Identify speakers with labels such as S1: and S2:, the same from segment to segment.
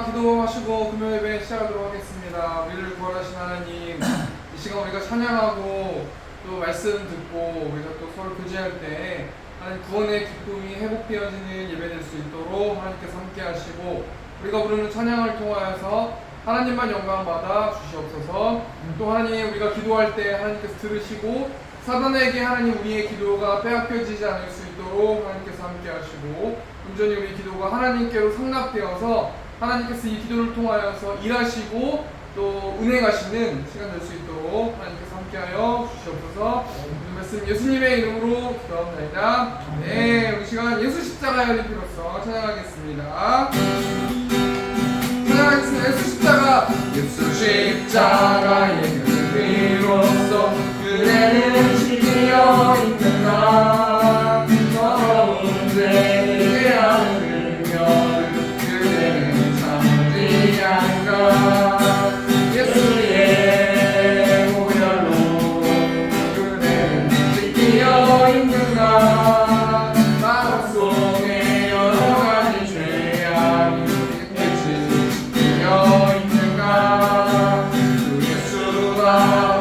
S1: 기도하시고 금요 예배 시작하도록 하겠습니다. 우리를 구원하신 하나님, 이 시간 우리가 찬양하고 또 말씀 듣고 우리가 또 서로 교제할 때 하나님 구원의 기쁨이 회복되어지는 예배 될 수 있도록 하나님께서 함께 하시고, 우리가 부르는 찬양을 통하여서 하나님만 영광 받아 주시옵소서. 또 하나님, 우리가 기도할 때 하나님께서 들으시고 사단에게 하나님 우리의 기도가 빼앗겨지지 않을 수 있도록 하나님께서 함께 하시고, 온전히 우리 기도가 하나님께로 상납되어서 하나님께서 이 기도를 통하여서 일하시고 또 은행하시는 시간 될 수 있도록 하나님께서 함께하여 주시옵소서. 오늘 말씀 예수님의 이름으로 기도합니다. 네, 우리 시간 예수 십자가의 은혜로서 찬양하겠습니다. 찬양하겠습니다. 예수 십자가, 예수 십자가의 은혜로서 그대는 지키어 있는가. 더러운 죄의 하늘며 예수의 보혈로 그대는 지키어 있는가. 마음 속에 여러 가지 죄악이 지키어 있는가. 그 예수와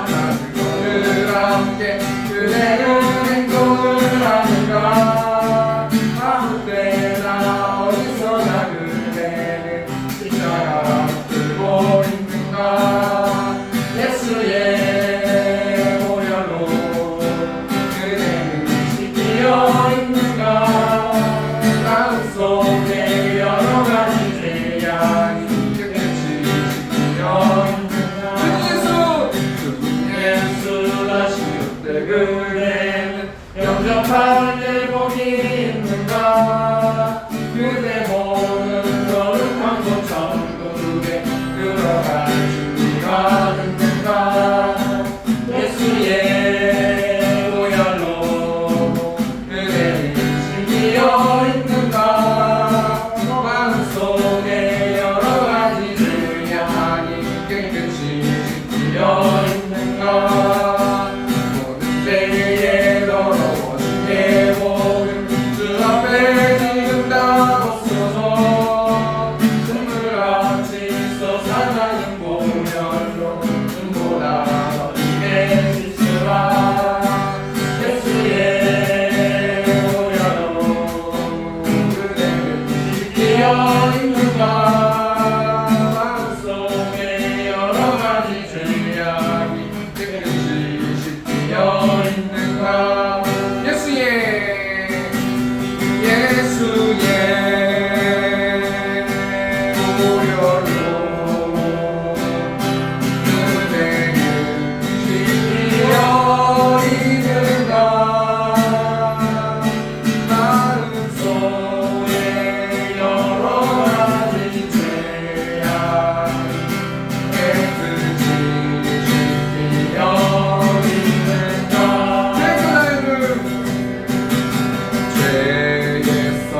S1: 나를 오늘 함께 그대는 행동을 하는가. 아무 때나 어디서나 그대는 십자가 들고 있는가. 예수의 보혈로 그대는 지키어 있는가. 마음 속에 여러 가지 죄악이 끝없이 지키어 있는가. 주 예수가 시올 때 그대는 영접할 때 복이 있는가. 그대 보는 거룩한 곳 천국에 들어갈 준비가 됐는가. 예수의 보혈로 그대는 지키어 있는가. 마음속에 여러 가지 죄악이 깨끗이 지키어 있는가. 모든 죄에 더러워지게 모든 주 앞에 지금 다 벗어서 눈물같이 있어 사나인 보혈로 눈보다 어리게 씻으라. 예수의 보혈로 그대는 지키어 있는가. 마음속에 여러 가지 죄악이 깨끗이 씻기어 있는가. 예수의 보혈로 그대는 지키어 있는가. 마음속에 여러 가지 죄악 깨끗이 지키어 있는가. 죄에서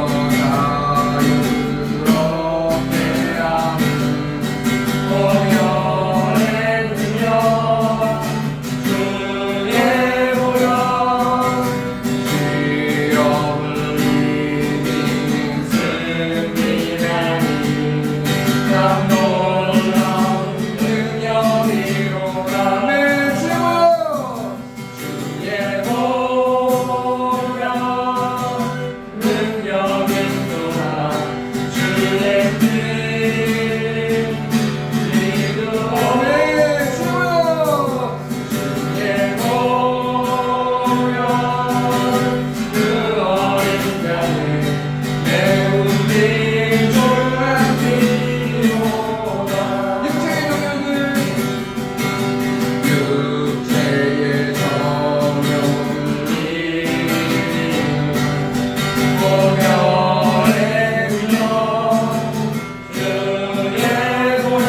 S1: 자유롭게 하는 보혈의 능력. 주의 보혈 시험을 이기는 승리라니. 참 놀라운 능력이로다. 내 주여 주의 보혈 능력인도다. 주의 뜻 이루어내 주여 주의 보혈 그 어린 자의 매운 빈졸한 피로다. 육체의 정욕을 이기는 보혈의 능력. 주의 보혈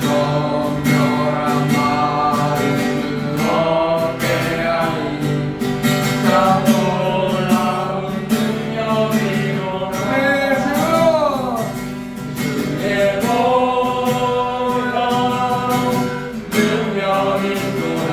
S1: 정결한 마음을 얻게 하니. 참 놀라운 능력이로다. 내 주여 주의 보혈 능력이로다.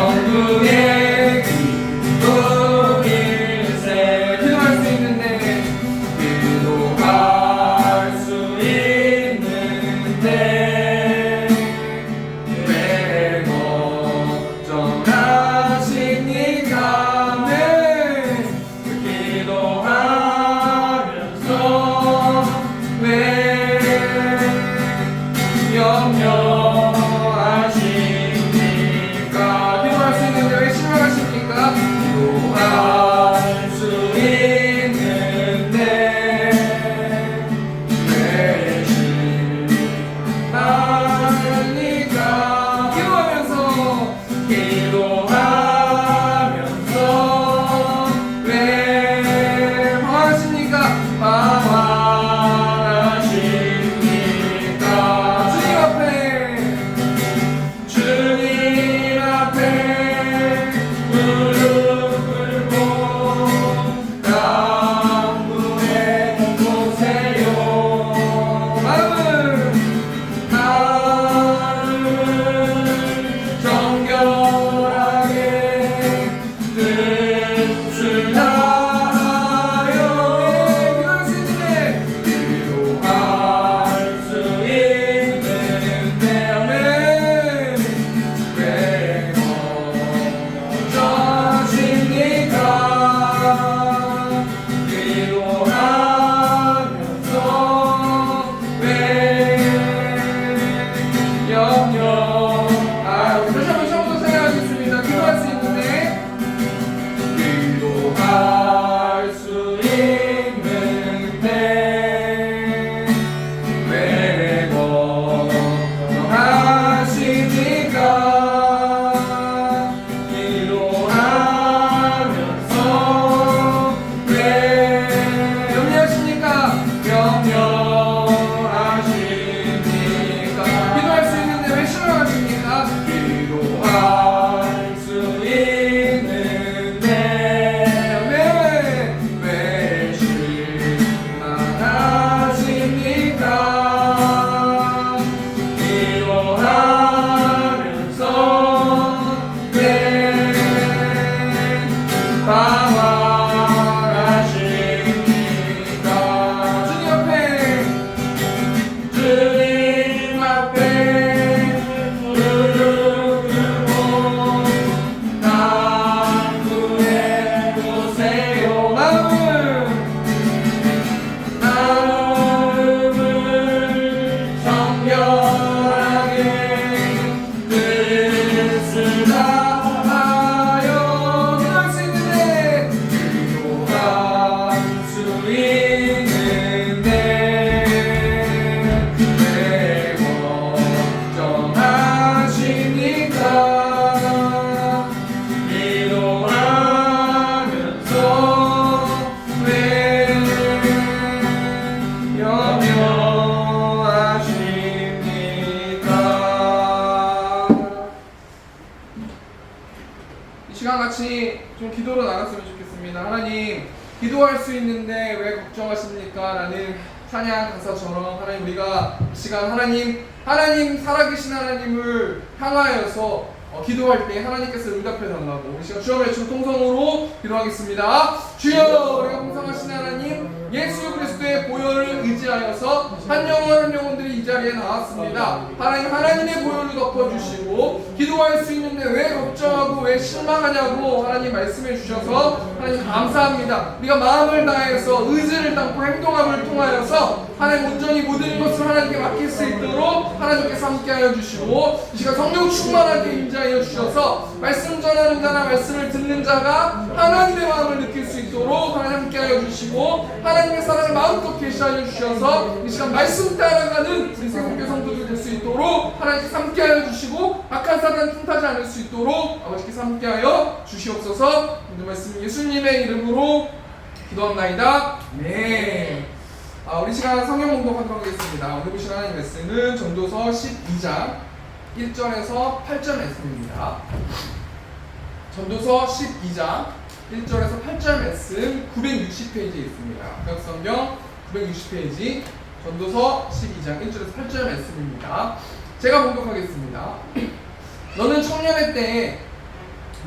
S1: 영웅의 기쁨일세. 기도할 수 있는데 기도할 수 있는데 왜 걱정하십니까? 네. 기도하면서 왜 염려하십니까? 기도할 수 있는데 왜 실망하십니까? 기도할 수 있는데 왜 실망합니까? 기도하면서 왜 방황하십니까? 방황하십니까? 주님 앞에 무릎 꿇고 간구해 보세요. 마음을 정결하게 뜻을 다하여 기도할 수 있는데 아멘. 왜 걱정하십니까? 기도하면서 왜 염려 우리 다시 한번 처음부터 생각하겠습니다. 기도할 수 있는데 기도할 수 있는데 왜 걱정하십니까? 기도하면서 왜 염려하십니까? 염려하십니까? 기도할 수 있는데 왜 실망하십니까? 기도할 수 있는데 왜 실망하십니까? 기도하면서 왜 방황하십니까? 주님 앞에 무릎 꿇고 간구해 보세요. 마음을 정결하게 뜻을 다하여 기도할 수 있는데 왜 걱정하십니까? 기도하면서 왜 염려하십니까? 이 시간 같이 좀 기도로 나갔으면 좋겠습니다. 하나님, 기도할 수 있는데 왜 걱정하십니까? 라는 찬양 가사처럼 하나님, 우리가 이 시간 하나님 살아계신 하나님을 향하여서 기도할 때 하나님께서 응답해 달라고 우리 시간 주여 외치고 통성으로 기도하겠습니다. 주여, 우리가 공성하신 하나님 예수 그리스도의 보혈을 의지하여서 한 영혼들이 이 자리에 나왔습니다. 하나님의 보혈을 덮어주시고 기도할 수 있는데 왜 걱정하고 왜 실망하냐고 하나님 말씀해 주셔서 하나님 감사합니다. 우리가 마음을 다해서 의지를 담고 행동함을 통하여서 하나님 온전히 모든 것을 하나님께 맡길 수 있도록 하나님께서 함께하여 주시고 이 시간 성령 충만하게 임재하여 주셔서 말씀 전하는 자나 말씀을 듣는 자가 하나님의 마음을 느낄 수 있도록 하나님 함께하여 주시고 하나님의 사랑을 마음껏 계시하여 주셔서 이 시간 말씀 따라가는 우리 세국교 성도들 될 수 있도록 하나님께서 함께하여 주시고 악한 사단 틈타지 않을 수 있도록 아버지께서 함께하여 주시옵소서. 오늘 말씀 예수님의 이름으로 기도합나이다. 네. 우리 시간 성경 공독하도록 하겠습니다. 오늘 보실 하나님 말씀은 전도서 12장 1절에서 8절 말씀입니다. 전도서 12장 1절에서 8절 말씀 960페이지에 있습니다. 구약성경 960페이지 전도서 12장 1절에서 8절 말씀입니다. 제가 공독하겠습니다. 너는 청년의 때에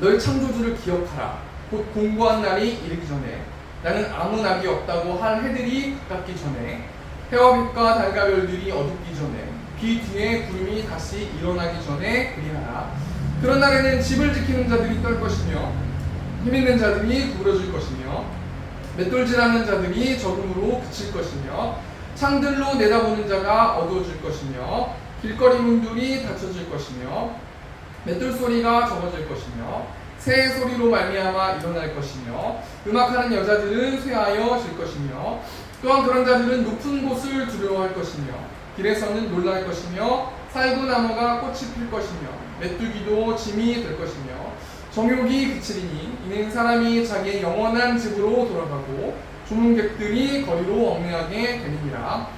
S1: 너희 창조주를 기억하라. 곧 공고한 날이 이르기 전에 나는 아무 낙이 없다고 할 해들이 가깝기 전에 해와 빛과 달과 별들이 어둡기 전에 비 뒤에 구름이 다시 일어나기 전에 그리하라. 그런 날에는 집을 지키는 자들이 떨 것이며 힘있는 자들이 구부러질 것이며 맷돌질하는 자들이 적음으로 그칠 것이며 창들로 내다보는 자가 어두워질 것이며 길거리 문들이 닫혀질 것이며 맷돌 소리가 적어질 것이며 새 소리로 말미암아 일어날 것이며 음악하는 여자들은 쇠하여 질 것이며 또한 그런 자들은 높은 곳을 두려워할 것이며 길에서는 놀랄 것이며 살구나무가 꽃이 필 것이며 메뚜기도 짐이 될 것이며 정욕이 그치리니 이는 사람이 자기의 영원한 집으로 돌아가고 조문객들이 거리로 얽매하게 되느니라.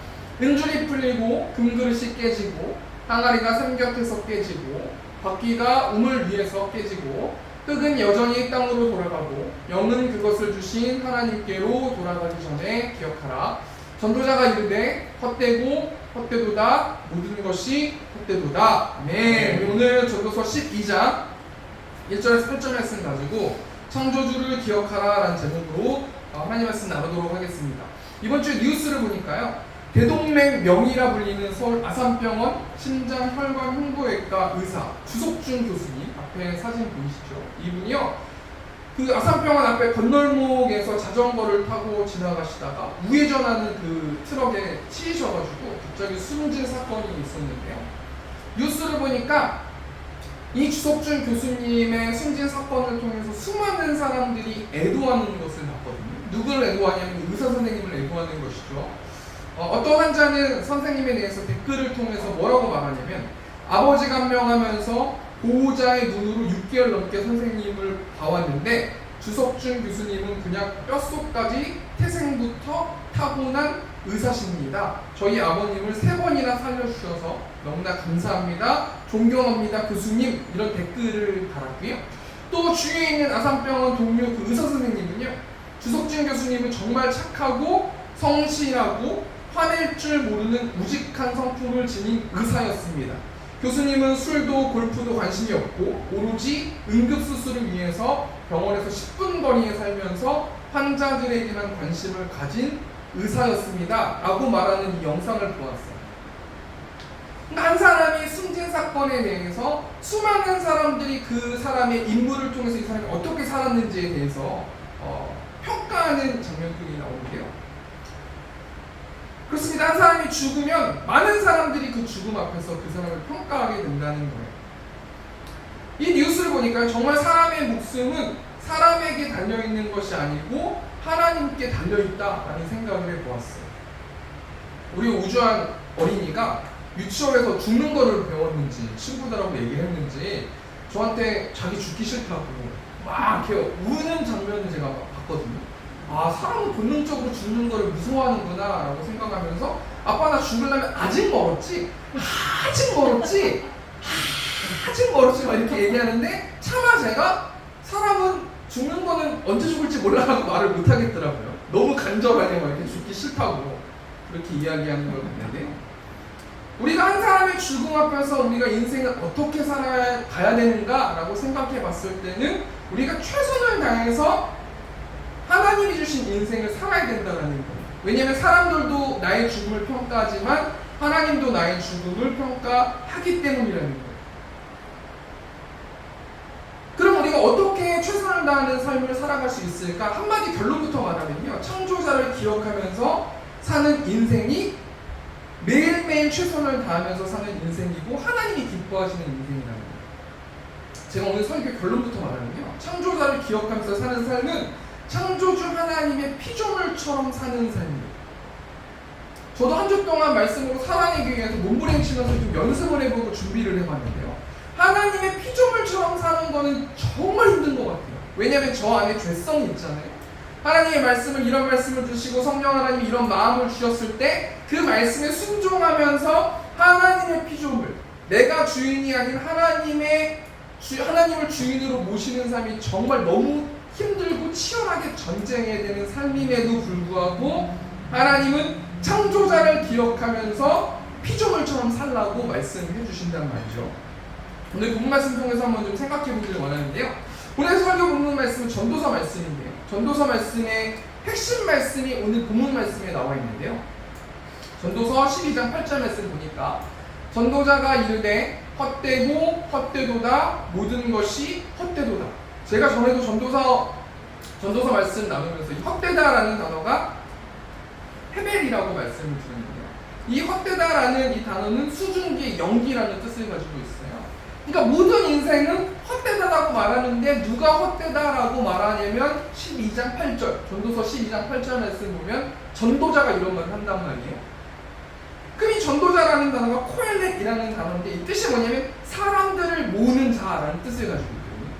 S1: 은줄이 풀리고 금그릇이 깨지고 항아리가 샘 곁에서 깨지고 바퀴가 우물 위에서 깨지고 흙은 여전히 땅으로 돌아가고 영은 그것을 주신 하나님께로 돌아가기 전에 기억하라. 전도자가 이르되 헛되고 헛되도다 모든 것이 헛되도다. 아멘. 오늘 전도서 12장 1절에서 8절 말씀 가지고 창조주를 기억하라 라는 제목으로 하나님 말씀 나누도록 하겠습니다. 이번 주 뉴스를 보니까요, 대동맥 명의라 불리는 서울 아산병원 심장혈관 흉부외과 의사 주석준 교수님, 앞에 사진 보이시죠? 이분이요, 그 아산병원 앞에 건널목에서 자전거를 타고 지나가시다가 우회전하는 그 트럭에 치이셔가지고 갑자기 숨진 사건이 있었는데요, 뉴스를 보니까 이 주석준 교수님의 숨진 사건을 통해서 수많은 사람들이 애도하는 것을 봤거든요. 누구를 애도하냐면 의사 선생님을 애도하는 것이죠. 어떤 환자는 선생님에 대해서 댓글을 통해서 뭐라고 말하냐면, 아버지가 한명하면서 보호자의 눈으로 6개월 넘게 선생님을 봐왔는데 주석준 교수님은 그냥 뼛속까지 태생부터 타고난 의사십니다. 저희 아버님을 3번이나 살려주셔서 너무나 감사합니다. 존경합니다. 교수님. 이런 댓글을 달았고요. 또 주위에 있는 아산병원 동료 그 의사 선생님은요, 주석준 교수님은 정말 착하고 성실하고 화낼 줄 모르는 우직한 성품을 지닌 의사였습니다. 교수님은 술도 골프도 관심이 없고 오로지 응급수술을 위해서 병원에서 10분 거리에 살면서 환자들에게만 관심을 가진 의사였습니다 라고 말하는 이 영상을 보았어요. 한 사람이 숨진 사건에 대해서 수많은 사람들이 그 사람의 인물을 통해서 이 사람이 어떻게 살았는지에 대해서 평가하는 장면들이 나오는데요, 그렇습니다. 한 사람이 죽으면 많은 사람들이 그 죽음 앞에서 그 사람을 평가하게 된다는 거예요. 이 뉴스를 보니까 정말 사람의 목숨은 사람에게 달려있는 것이 아니고 하나님께 달려있다라는 생각을 해보았어요. 우리 우주한 어린이가 유치원에서 죽는 거를 배웠는지 친구들하고 얘기를 했는지 저한테 자기 죽기 싫다고 막 이렇게 우는 장면을 제가 봤거든요. 아, 사람은 본능적으로 죽는 거를 무서워하는구나 라고 생각하면서, 아빠 나 죽으려면 아직 멀었지 막 이렇게 얘기하는데, 차마 제가 사람은 죽는 거는 언제 죽을지 몰라라고 말을 못 하겠더라고요. 너무 간절하게 막 이렇게 죽기 싫다고 그렇게 이야기하는 걸 봤는데, 우리가 한 사람의 죽음 앞에서 우리가 인생을 어떻게 살아가야 되는가 라고 생각해 봤을 때는 우리가 최선을 다해서 하나님이 주신 인생을 살아야 된다는 거예요. 왜냐하면 사람들도 나의 죽음을 평가하지만 하나님도 나의 죽음을 평가하기 때문이라는 거예요. 그럼 우리가 어떻게 최선을 다하는 삶을 살아갈 수 있을까? 한마디 결론부터 말하면요, 창조자를 기억하면서 사는 인생이 매일매일 최선을 다하면서 사는 인생이고 하나님이 기뻐하시는 인생이라는 거예요. 제가 오늘 설교 결론부터 말하면요, 창조자를 기억하면서 사는 삶은 창조주 하나님의 피조물처럼 사는 삶이에요. 저도 한 주 동안 말씀으로 살아내기 위해서 몸부림치면서 좀 연습을 해보고 준비를 해봤는데요, 하나님의 피조물처럼 사는 거는 정말 힘든 것 같아요. 왜냐하면 저 안에 죄성이 있잖아요. 하나님의 말씀을, 이런 말씀을 주시고 성령 하나님이 이런 마음을 주셨을 때 그 말씀에 순종하면서 하나님의 피조물, 내가 주인이 아닌 하나님을 주인으로 모시는 삶이 정말 너무 힘들고 치열하게 전쟁해야 되는 삶임에도 불구하고 하나님은 창조자를 기억하면서 피조물처럼 살라고 말씀해 주신단 말이죠. 오늘 본 말씀 통해서 한번 좀 생각해 보기를 원하는데요, 오늘 설교 본문 말씀은 전도서 말씀인데요. 전도서 말씀의 핵심 말씀이 오늘 본문 말씀에 나와 있는데요. 전도서 12장 8절 말씀 보니까 전도자가 이르되 헛되고 헛되도다 모든 것이 헛되도다. 제가 전에도 전도서 말씀 나누면서 이 헛되다라는 단어가 헤벨이라고 말씀을 드렸는데요. 이 헛되다라는 이 단어는 수증기의 연기라는 뜻을 가지고 있어요. 그러니까 모든 인생은 헛되다라고 말하는데 누가 헛되다라고 말하냐면 12장 8절, 전도서 12장 8절 말씀 보면 전도자가 이런 말을 한단 말이에요. 그럼 이 전도자라는 단어가 코엘렛이라는 단어인데 이 뜻이 뭐냐면 사람들을 모으는 자라는 뜻을 가지고 있거든요.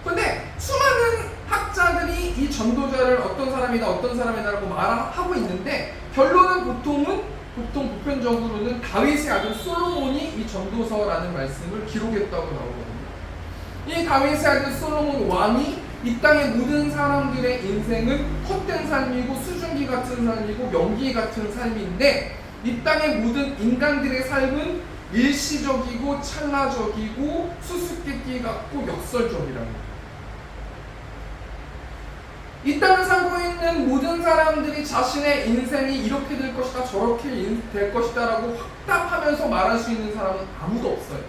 S1: 그런데 수많은 학자들이 이 전도자를 어떤 사람이다라고 말하고 있는데 결론은 보통 보편적으로는 다윗의 아들 솔로몬이 이 전도서라는 말씀을 기록했다고 나오거든요. 이 다윗의 아들 솔로몬 왕이 이 땅의 모든 사람들의 인생은 헛된 삶이고 수증기 같은 삶이고 연기 같은 삶인데 이 땅의 모든 인간들의 삶은 일시적이고 찰나적이고 수수께끼 같고 역설적이라고. 이 땅을 살고 있는 모든 사람들이 자신의 인생이 이렇게 될 것이다 저렇게 될 것이다 라고 확답하면서 말할 수 있는 사람은 아무도 없어요.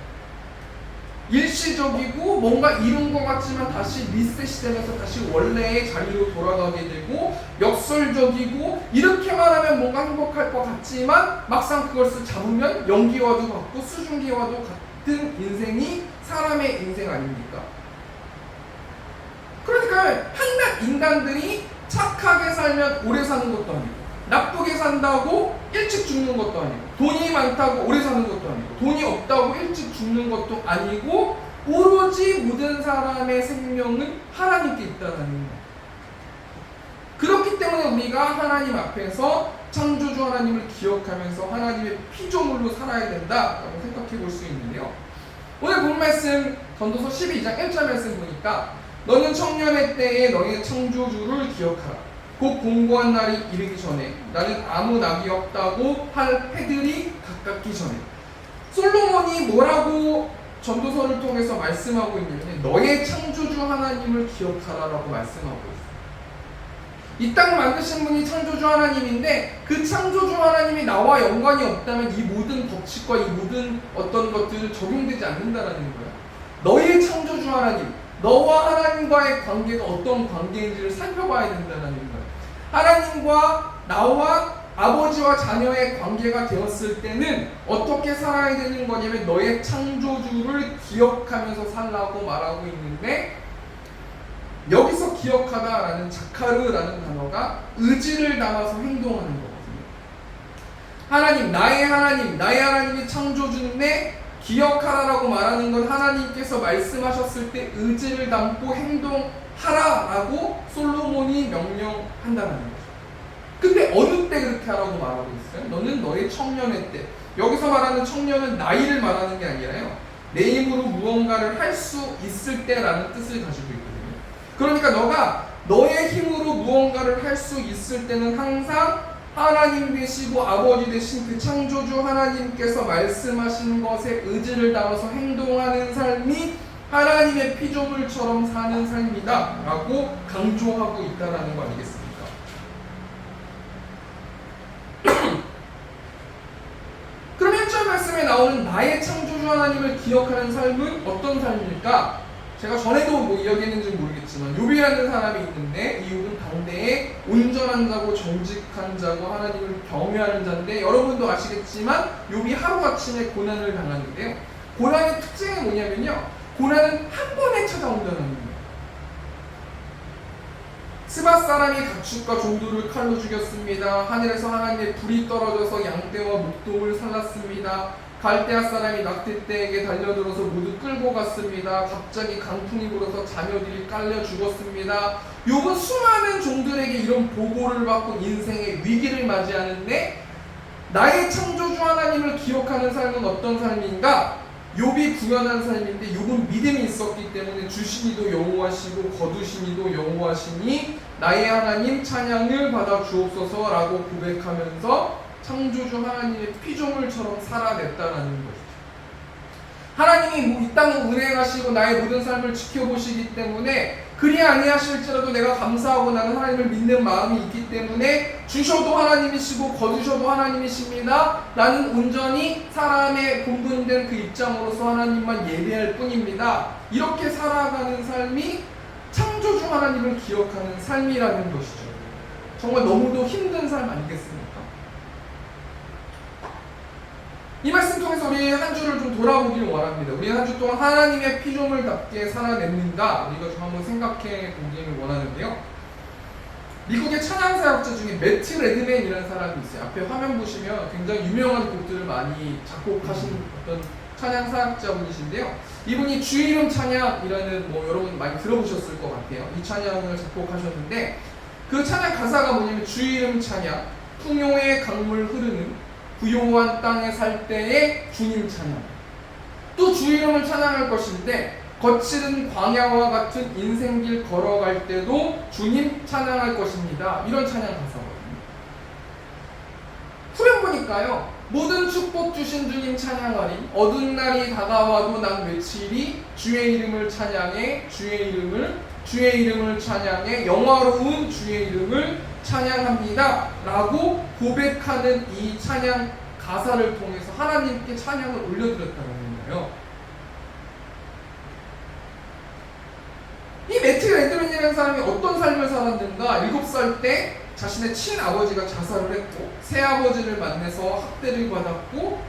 S1: 일시적이고 뭔가 이룬 것 같지만 다시 리셋이 되면서 다시 원래의 자리로 돌아가게 되고 역설적이고 이렇게 말하면 뭔가 행복할 것 같지만 막상 그것을 잡으면 연기와도 같고 수증기와도 같은 인생이 사람의 인생 아닙니까? 그러니까 한낱 인간들이 착하게 살면 오래 사는 것도 아니고 나쁘게 산다고 일찍 죽는 것도 아니고 돈이 많다고 오래 사는 것도 아니고 돈이 없다고 일찍 죽는 것도 아니고 오로지 모든 사람의 생명은 하나님께 있다는 거예요. 그렇기 때문에 우리가 하나님 앞에서 창조주 하나님을 기억하면서 하나님의 피조물로 살아야 된다라고 생각해 볼 수 있는데요. 오늘 본 말씀 전도서 12장 1절 말씀 보니까 너는 청년의 때에 너의 창조주를 기억하라. 곧 공고한 날이 이르기 전에 나는 아무 낙이 없다고 할 해들이 가깝기 전에. 솔로몬이 뭐라고 전도서를 통해서 말씀하고 있냐면 너의 창조주 하나님을 기억하라라고 말씀하고 있어요. 이 땅을 만드신 분이 창조주 하나님인데 그 창조주 하나님이 나와 연관이 없다면 이 모든 법칙과 이 모든 어떤 것들을 적용되지 않는다라는 거예요. 너의 창조주 하나님, 너와 하나님과의 관계가 어떤 관계인지를 살펴봐야 된다는 거예요. 하나님과 나와 아버지와 자녀의 관계가 되었을 때는 어떻게 살아야 되는 거냐면 너의 창조주를 기억하면서 살라고 말하고 있는데 여기서 기억하다라는 자카르라는 단어가 의지를 담아서 행동하는 거거든요. 하나님, 나의 하나님이 창조주인데 기억하라라고 말하는 건 하나님께서 말씀하셨을 때 의지를 담고 행동하라라고 솔로몬이 명령한다는 거죠. 근데 어느 때 그렇게 하라고 말하고 있어요? 너는 너의 청년의 때. 여기서 말하는 청년은 나이를 말하는 게 아니라요. 내 힘으로 무언가를 할 수 있을 때라는 뜻을 가지고 있거든요. 그러니까 너가 너의 힘으로 무언가를 할 수 있을 때는 항상 하나님 되시고 아버지 되신 그 창조주 하나님께서 말씀하신 것에 의지를 담아서 행동하는 삶이 하나님의 피조물처럼 사는 삶이다 라고 강조하고 있다는 거 아니겠습니까? 그럼 1절 말씀에 나오는 나의 창조주 하나님을 기억하는 삶은 어떤 삶일까? 제가 전에도 뭐 이야기했는지 모르겠지만 욥이라는 사람이 있는데 이 욥은 당대에 온전한 자고 정직한 자고 하나님을 경외하는 자인데 여러분도 아시겠지만 욥이 하루아침에 고난을 당하는데요. 고난의 특징이 뭐냐면요. 고난은 한 번에 찾아온다는 거예요. 스바 사람이 가축과 종들을 칼로 죽였습니다. 하늘에서 하나님의 불이 떨어져서 양떼와 목동을 살랐습니다. 갈대아 사람이 낙태떼에게 달려들어서 모두 끌고 갔습니다. 갑자기 강풍이 불어서 자녀들이 깔려 죽었습니다. 욥은 수많은 종들에게 이런 보고를 받고 인생의 위기를 맞이하는데 나의 창조주 하나님을 기억하는 삶은 어떤 삶인가? 욥이 구현한 삶인데 욥은 믿음이 있었기 때문에 주시니도 여호와시고 거두시니도 여호와시니 나의 하나님 찬양을 받아 주옵소서라고 고백하면서 창조주 하나님의 피조물처럼 살아냈다라는 것이죠. 하나님이 이 땅을 운행하시고 나의 모든 삶을 지켜보시기 때문에 그리 아니하실지라도 내가 감사하고 나는 하나님을 믿는 마음이 있기 때문에 주셔도 하나님이시고 거두셔도 하나님이십니다. 나는 온전히 사람의 분분된 그 입장으로서 하나님만 예배할 뿐입니다. 이렇게 살아가는 삶이 창조주 하나님을 기억하는 삶이라는 것이죠. 정말 너무도 힘든 삶 아니겠습니까? 이 말씀 통해서 우리 한 주를 좀 돌아보기를 원합니다. 우리 한 주 동안 하나님의 피조물답게 살아냈는가 우리가 좀 한번 생각해 보기를 원하는데요. 미국의 찬양사역자 중에 매트 레드맨이라는 사람이 있어요. 앞에 화면 보시면 굉장히 유명한 곡들을 많이 작곡하신 어떤 찬양사역자분이신데요. 이분이 주의 이름 찬양이라는 여러분 많이 들어보셨을 것 같아요. 이 찬양을 작곡하셨는데 그 찬양 가사가 뭐냐면 주의 이름 찬양, 풍요의 강물 흐르는 부요한 땅에 살 때의 주님 찬양. 또 주 이름을 찬양할 것인데 거칠은 광야와 같은 인생길 걸어갈 때도 주님 찬양할 것입니다. 이런 찬양 가사거든요. 후렴 보니까요. 모든 축복 주신 주님 찬양하리. 어두운 날이 다가와도 난 외치리. 주의 이름을 찬양해. 주의 이름을 찬양해. 영화로운 주의 이름을 찬양합니다. 라고 고백하는 이 찬양 가사를 통해서 하나님께 찬양을 올려드렸다는 거예요. 이 매트 레드맨이라는 사람이 어떤 삶을 살았는가? 7살 때 자신의 친아버지가 자살을 했고 새아버지를 만나서 학대를 받았고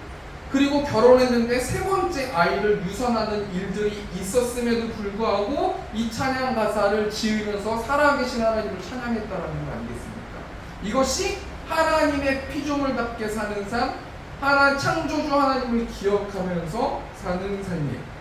S1: 그리고 결혼했는데 세 번째 아이를 유산하는 일들이 있었음에도 불구하고 이 찬양 가사를 지으면서 살아계신 하나님을 찬양했다는 거 아니겠습니까? 이것이 하나님의 피조물답게 사는 삶, 창조주 하나님을 기억하면서 사는 삶이에요.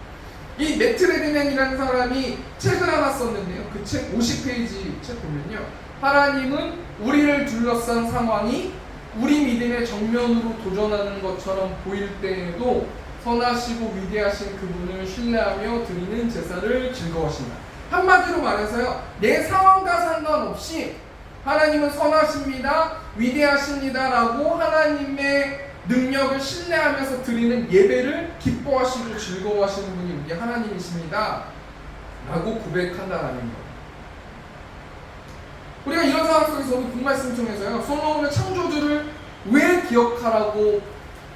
S1: 이 매트 레드맨이라는 사람이 책을 하나 썼는데요. 그 책 50페이지 책 보면요. 하나님은 우리를 둘러싼 상황이 우리 믿음의 정면으로 도전하는 것처럼 보일 때에도 선하시고 위대하신 그분을 신뢰하며 드리는 제사를 즐거워하신다. 한마디로 말해서요. 내 상황과 상관없이 하나님은 선하십니다. 위대하십니다. 라고 하나님의 능력을 신뢰하면서 드리는 예배를 기뻐하시고 즐거워하시는 분이 우리 하나님이십니다. 라고 고백한다라는 거예요. 우리가 이런 상황 속에서 오늘 본 말씀 통해서요. 솔로몬은 창조주를 왜 기억하라고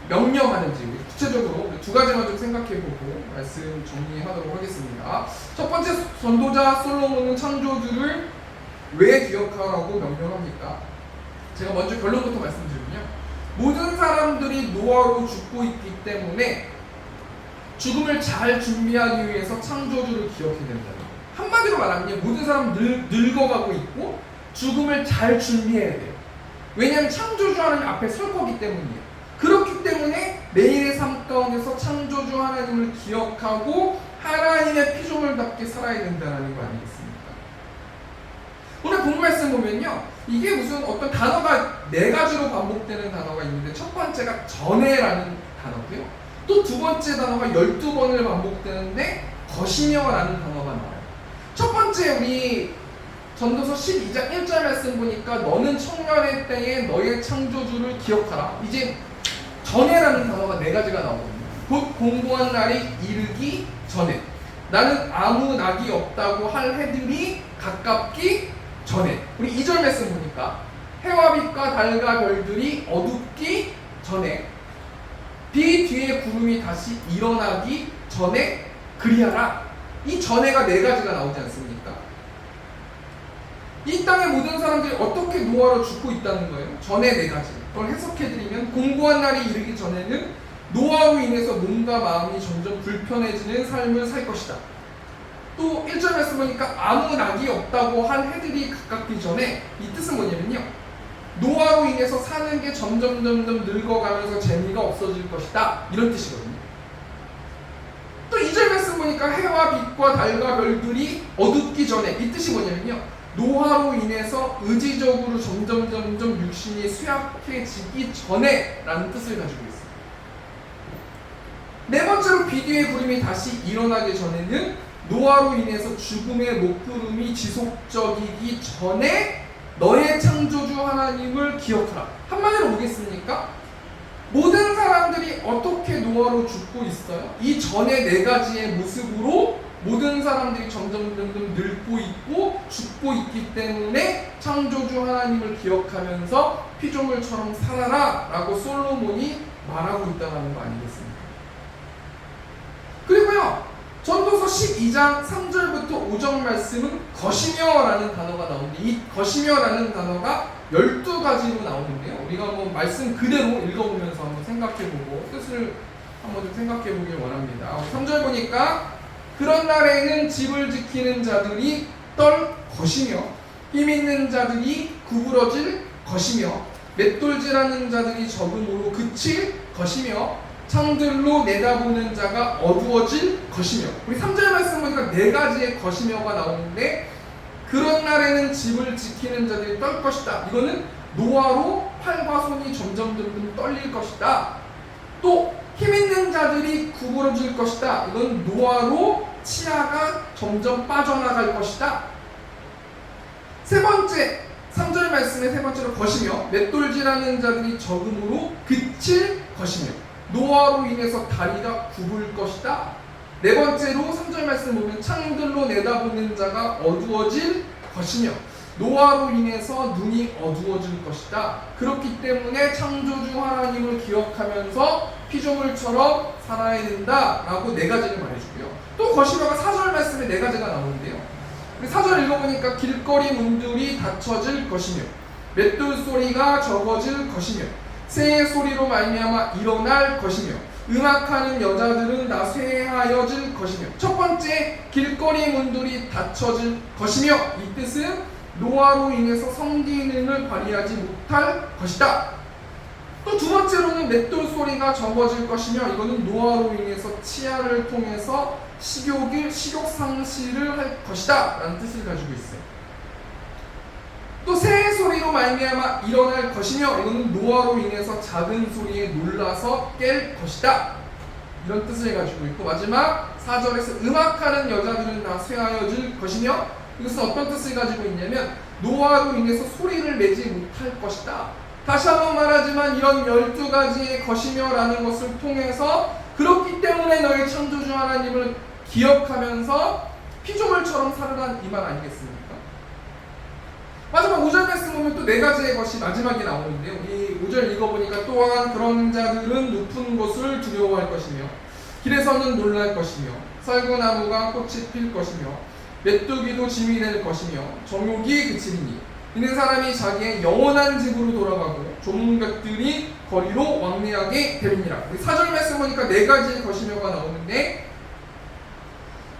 S1: 명령하는지 구체적으로 두 가지만 좀 생각해보고 말씀 정리하도록 하겠습니다. 첫 번째, 전도자 솔로몬은 창조주를 왜 기억하라고 명령합니까? 제가 먼저 결론부터 말씀드리면요. 모든 사람들이 노화로 죽고 있기 때문에 죽음을 잘 준비하기 위해서 창조주를 기억해야 된다는 거예요. 한마디로 말하면 모든 사람은 늙어가고 있고 죽음을 잘 준비해야 돼요. 왜냐하면 창조주 하나님 앞에 설 거기 때문이에요. 그렇기 때문에 매일의 삶 가운데서 창조주 하나님을 기억하고 하나님의 피조물답게 살아야 된다는 거 아니겠습니까? 오늘 본 말씀 보면요. 이게 무슨 어떤 단어가 4가지로 반복되는 단어가 있는데 첫 번째가 전에라는 단어고요. 또 두 번째 단어가 12번을 반복되는데 거시며라는 단어가 나와요. 첫 번째 우리 전도서 12장 1절 말씀 보니까 너는 청년의 때에 너의 창조주를 기억하라. 이제 전에라는 단어가 4가지가 나오거든요. 곧 공고한 날이 이르기 전에 나는 아무 낙이 없다고 할 해들이 가깝기 전에 우리 2절 말씀 보니까 해와 빛과 달과 별들이 어둡기 전에 비 뒤에 구름이 다시 일어나기 전에 그리하라. 이 전에가 4가지가 나오지 않습니까? 이 땅의 모든 사람들이 어떻게 노화로 죽고 있다는 거예요? 전에 4가지. 그걸 해석해드리면 공고한 날이 이르기 전에는 노화로 인해서 몸과 마음이 점점 불편해지는 삶을 살 것이다. 또 1절 말씀 보니까 아무 낙이 없다고 한 해들이 가깝기 전에 이 뜻은 뭐냐면요. 노화로 인해서 사는 게 점점 늙어가면서 재미가 없어질 것이다. 이런 뜻이거든요. 또 2절 말씀 보니까 해와 빛과 달과 별들이 어둡기 전에 이 뜻이 뭐냐면요. 노화로 인해서 의지적으로 점점 육신이 쇠약해지기 전에 라는 뜻을 가지고 있어요. 4번째로 비 뒤에 구름이 다시 일어나기 전에는 노화로 인해서 죽음의 목구름이 지속적이기 전에 너의 창조주 하나님을 기억하라. 한마디로 뭐겠습니까? 모든 사람 사람들이 어떻게 노아로 죽고 있어요? 이 전에 네 가지의 모습으로 모든 사람들이 점점 늙고 있고 죽고 있기 때문에 창조주 하나님을 기억하면서 피조물처럼 살아라 라고 솔로몬이 말하고 있다는 거 아니겠습니까? 그리고요, 전도서 12장 3절부터 5절 말씀은 것이며 라는 단어가 나오는데, 이 것이며 라는 단어가 12가지로 나오는데요, 우리가 한번 말씀 그대로 읽어보면서 한번 생각해보고 뜻을 한번 좀 생각해보길 원합니다. 3절 보니까 그런 날에는 집을 지키는 자들이 떨 것이며 힘 있는 자들이 구부러질 것이며 맷돌질하는 자들이 적음으로 그칠 것이며 창들로 내다보는 자가 어두워질 것이며. 우리 3절 말씀 보니까 네 가지의 것이며가 나오는데, 그런 날에는 집을 지키는 자들이 떨 것이다, 이거는 노아로 팔과 손이 점점 떨릴 것이다. 또 힘 있는 자들이 구부러질 것이다, 이건 노아로 치아가 점점 빠져나갈 것이다. 세 번째, 3절 말씀의 세 번째로 것이며 맷돌질하는 자들이 적음으로 그칠 것이며 노아로 인해서 다리가 굽을 것이다. 네 번째로 3절 말씀 보면 창들로 내다보는 자가 어두워질 것이며 노아로 인해서 눈이 어두워질 것이다. 그렇기 때문에 창조주 하나님을 기억하면서 피조물처럼 살아야 된다라고 네 가지를 말해주고요. 또 것이며가 4절 말씀에 네 가지가 나오는데요, 4절 읽어보니까 길거리 문들이 닫혀질 것이며 맷돌 소리가 적어질 것이며 새의 소리로 말미암아 일어날 것이며 음악하는 여자들은 다 쇠하여질 것이며. 첫 번째, 길거리 문들이 닫혀질 것이며, 이 뜻은 노아로 인해서 성기능을 발휘하지 못할 것이다. 또 두 번째로는 맷돌 소리가 적어질 것이며, 이거는 노아로 인해서 치아를 통해서 식욕 상실을 할 것이다 라는 뜻을 가지고 있어요. 또 새의 소리로 말미암아 일어날 것이며, 이거는 노아로 인해서 작은 소리에 놀라서 깰 것이다, 이런 뜻을 가지고 있고, 마지막 4절에서 음악하는 여자들은 다 쇠하여질 것이며, 이것은 어떤 뜻을 가지고 있냐면 노아로 인해서 소리를 내지 못할 것이다. 다시 한번 말하지만 이런 12가지의 것이며 라는 것을 통해서 그렇기 때문에 너희 창조주 하나님을 기억하면서 피조물처럼 살으라는 이 말 아니겠습니까? 마지막 5절 말씀 보면 또 네 가지의 것이 마지막에 나오는데요, 우리 5절 읽어보니까 또한 그런 자들은 높은 곳을 두려워할 것이며 길에서는 놀랄 것이며 살구나무가 꽃이 필 것이며 메뚜기도 짐이 될 것이며 정욕이 그치리니 이는 사람이 자기의 영원한 집으로 돌아가고 좁은 것들이 거리로 왕래하게 되리니라. 4절 말씀 보니까 네 가지의 것이며가 나오는데,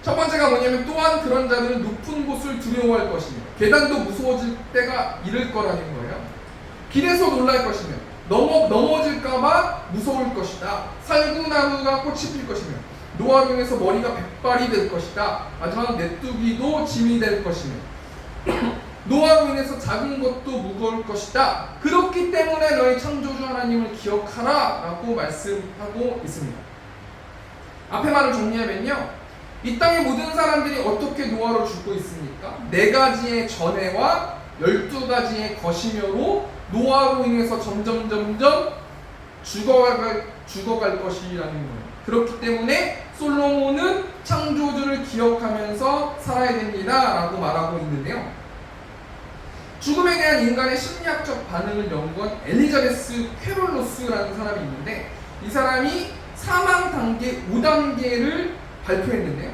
S1: 첫 번째가 뭐냐면 또한 그런 자들은 높은 곳을 두려워할 것이며 계단도 무서워질 때가 이를 거라는 거예요. 길에서 놀랄 것이며 넘어질까봐 무서울 것이다. 살구나무가 꽃이 필 것이며 노아로 인해서 머리가 백발이 될 것이다. 마지막 메뚜기도 짐이 될 것이며 노아로 인해서 작은 것도 무거울 것이다. 그렇기 때문에 너희 창조주 하나님을 기억하라 라고 말씀하고 있습니다. 앞에 말을 정리하면요, 이 땅의 모든 사람들이 어떻게 노아로 죽고 있습니까? 네 가지의 전해와 12가지의 것이며로 노아로 인해서 점점 죽어갈 것이라는 거예요. 그렇기 때문에 솔로몬은 창조주를 기억하면서 살아야 됩니다 라고 말하고 있는데요, 죽음에 대한 인간의 심리학적 반응을 연구한 엘리자베스 퀘롤로스라는 사람이 있는데, 이 사람이 사망 단계 5단계를 발표했는데요,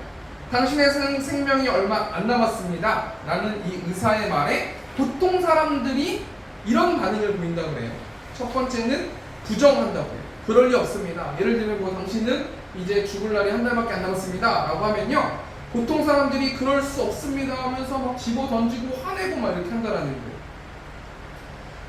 S1: 당신의 생명이 얼마 안 남았습니다 라는 이 의사의 말에 보통 사람들이 이런 반응을 보인다고 그래요. 첫 번째는 부정한다고 해요. 그럴 리 없습니다. 예를 들면 뭐 당신은 이제 죽을 날이 한 달밖에 안 남았습니다 라고 하면요, 보통 사람들이 그럴 수 없습니다 하면서 막 집어 던지고 화내고 막 이렇게 한다라는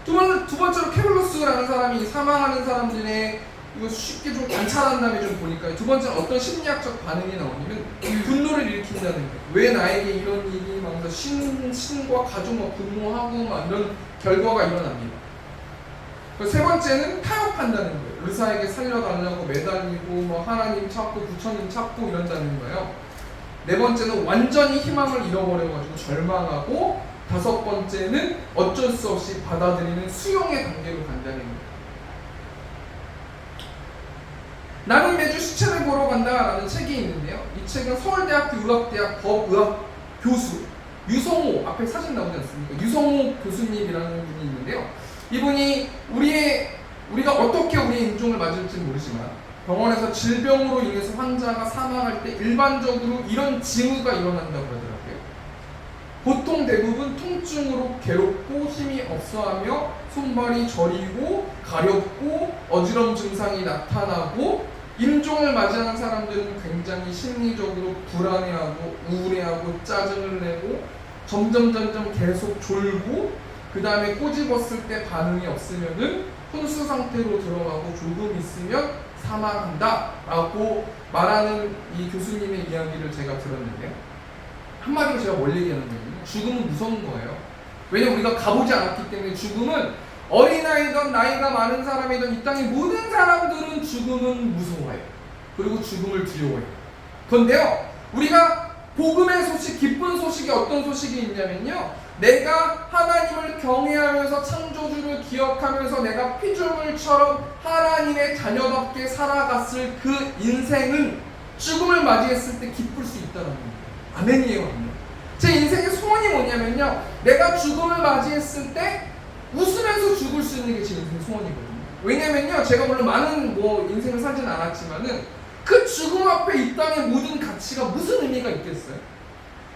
S1: 거예요. 두 번째로 퀘롤로스라는 사람이 사망하는 사람들의 이거 쉽게 좀 관찰한 다음에 좀 보니까 두 번째는 어떤 심리학적 반응이 나오냐면 분노를 일으킨다는 거예요. 왜 나에게 이런 일이 막 신과 가족 막 분노하고 막 이런 결과가 일어납니다. 세 번째는 타협한다는 거예요. 의사에게 살려달라고 매달리고 뭐 하나님 찾고 부처님 찾고 이런다는 거예요. 네 번째는 완전히 희망을 잃어버려가지고 절망하고, 다섯 번째는 어쩔 수 없이 받아들이는 수용의 단계로 간다는 거예요. 나는 매주 시체를 보러 간다라는 책이 있는데요. 이 책은 서울대학교 의학대학 법의학 교수 유성호, 앞에 사진 나오지 않습니까? 유성호 교수님이라는 분이 있는데요. 이분이 우리가 어떻게 우리의 인종을 맞을지 모르지만 병원에서 질병으로 인해서 환자가 사망할 때 일반적으로 이런 징후가 일어난다고 하더라고요. 보통 대부분 통증으로 괴롭고 힘이 없어하며 손발이 저리고 가렵고 어지러움 증상이 나타나고 임종을 맞이하는 사람들은 굉장히 심리적으로 불안해하고 우울해하고 짜증을 내고 점점 계속 졸고 그 다음에 꼬집었을 때 반응이 없으면은 혼수 상태로 들어가고 조금 있으면 사망한다 라고 말하는 이 교수님의 이야기를 제가 들었는데요. 한마디로 제가 뭘 얘기하냐면 죽음은 무서운 거예요. 왜냐면 우리가 가보지 않았기 때문에. 죽음은 어린아이든 나이가 많은 사람이든 이 땅의 모든 사람들은 죽음은 무서워해요. 그리고 죽음을 두려워해요. 그런데요, 우리가 복음의 소식, 기쁜 소식이 어떤 소식이 있냐면요, 내가 하나님을 경외하면서 창조주를 기억하면서 내가 피조물처럼 하나님의 자녀답게 살아갔을 그 인생은 죽음을 맞이했을 때 기쁠 수 있다는 겁니다. 아멘이에요. 아멘. 제 인생의 소원이 뭐냐면요, 내가 죽음을 맞이했을 때 웃으면서 죽을 수 있는 게 제 인생의 소원이거든요. 왜냐면요, 제가 물론 많은 인생을 살지는 않았지만은 그 죽음 앞에 이 땅의 모든 가치가 무슨 의미가 있겠어요?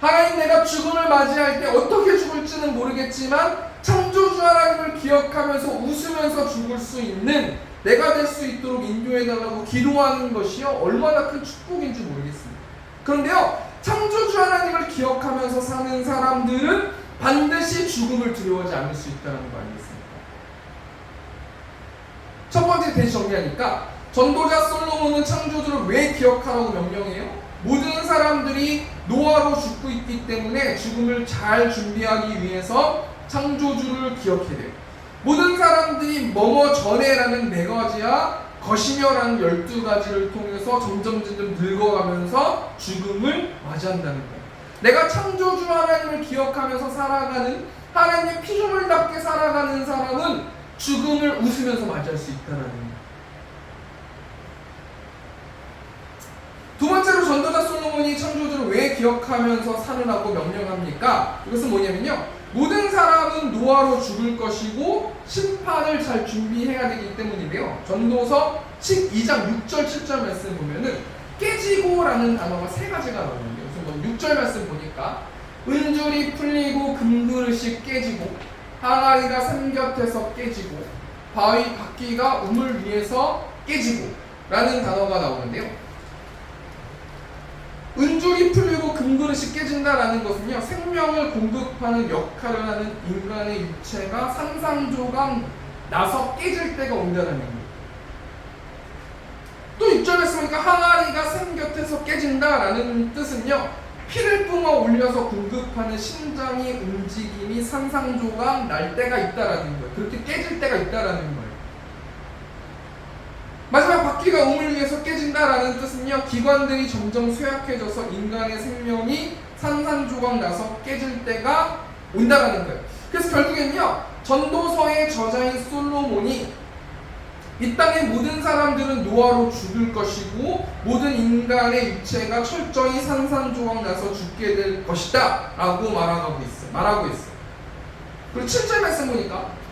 S1: 하나님, 내가 죽음을 맞이할 때 어떻게 죽을지는 모르겠지만 창조주 하나님을 기억하면서 웃으면서 죽을 수 있는 내가 될 수 있도록 인도해달라고 기도하는 것이요, 얼마나 큰 축복인지 모르겠습니다. 그런데요, 창조주 하나님을 기억하면서 사는 사람들은 반드시 죽음을 두려워하지 않을 수 있다는 거 아니겠습니까? 첫 번째 대시 정리하니까, 전도자 솔로몬은 창조주를 왜 기억하라고 명령해요? 모든 사람들이 노아로 죽고 있기 때문에 죽음을 잘 준비하기 위해서 창조주를 기억해야 돼요. 모든 사람들이 뭐뭐 전에라는 4가지와 것이며라는 12가지를 통해서 점점 늙어가면서 죽음을 맞이한다는 거예요. 내가 창조주 하나님을 기억하면서 살아가는, 하나님의 피조물답게 살아가는 사람은 죽음을 웃으면서 맞이할 수 있다는 거예요. 두 번째로 전도자 솔로몬이 창조주를 왜 기억하면서 살으라고 명령합니까? 이것은 뭐냐면요, 모든 사람은 노아로 죽을 것이고 심판을 잘 준비해야 되기 때문인데요. 전도서 12장 6절 7절 말씀 보면은 깨지고라는 단어가 3가지가 나오는데요. 우선 6절 말씀 보니까 은줄이 풀리고 금그릇이 깨지고 항아리가 샘 곁에서 깨지고 바퀴가 우물 위에서 깨지고 라는 단어가 나오는데요. 은줄이 풀리고 금그릇이 깨진다라는 것은요, 생명을 공급하는 역할을 하는 인간의 육체가 산산조각 나서 깨질 때가 온다는 겁니다. 또 6절 말씀하니까 항아리가 샘 곁에서 깨진다라는 뜻은요, 피를 뿜어 올려서 공급하는 심장의 움직임이 산산조각 날 때가 있다라는 거예요. 그렇게 깨질 때가 있다라는 거예요. 마지막 바퀴가 우물 위에서 깨진다라는 뜻은요, 기관들이 점점 쇠약해져서 인간의 생명이 산산조각 나서 깨질 때가 온다라는 거예요. 그래서 결국엔요, 전도서의 저자인 솔로몬이 이 땅의 모든 사람들은 노아로 죽을 것이고 모든 인간의 육체가 철저히 산산조각 나서 죽게 될 것이다 라고 말하고 있어요. 그리고 7절 말씀 보니까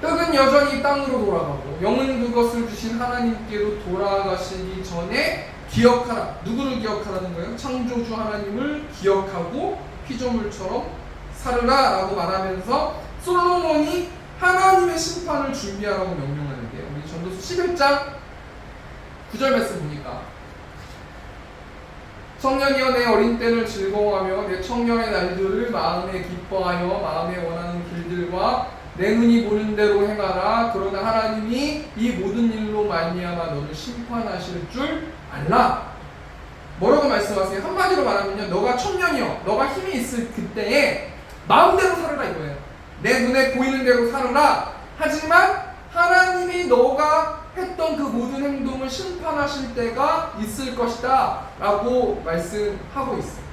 S1: 떡은 여전히 땅으로 돌아가고 영은 그것을 주신 하나님께로 돌아가시기 전에 기억하라. 누구를 기억하라는 거예요? 창조주 하나님을 기억하고 피조물처럼 살으라 라고 말하면서 솔로몬이 하나님의 심판을 준비하라고 명령하는데요. 우리 전도서 11장 9절 말씀 보니까 청년이여 내 어린 때를 즐거워하며 내 청년의 날들을 마음에 기뻐하여 마음에 원하는 길들과 내 눈이 보는 대로 행하라. 그러나 하나님이 이 모든 일로 말미암아 너를 심판하실 줄 알라. 뭐라고 말씀하세요? 한마디로 말하면요, 너가 청년이여, 너가 힘이 있을 그때에 마음대로 살아라 이거예요. 내 눈에 보이는 대로 살아라. 하지만 하나님이 너가 했던 그 모든 행동을 심판하실 때가 있을 것이다 라고 말씀하고 있어요.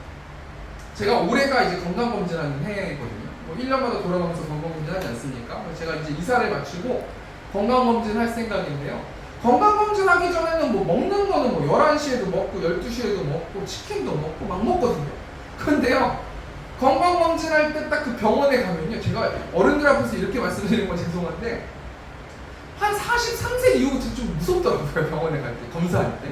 S1: 제가 올해가 이제 건강검진하는 해거든요. 1년마다 돌아가면서 건강검진 하지 않습니까? 제가 이제 이사를 마치고 건강검진 할 생각인데요. 건강검진하기 전에는 뭐 먹는 거는 뭐 11시에도 먹고 12시에도 먹고 치킨도 먹고 막 먹거든요. 근데요, 건강검진할 때 딱 그 병원에 가면요, 제가 어른들 앞에서 이렇게 말씀드리는 건 죄송한데 한 43세 이후부터 좀 무섭더라고요. 병원에 갈 때, 검사할 때.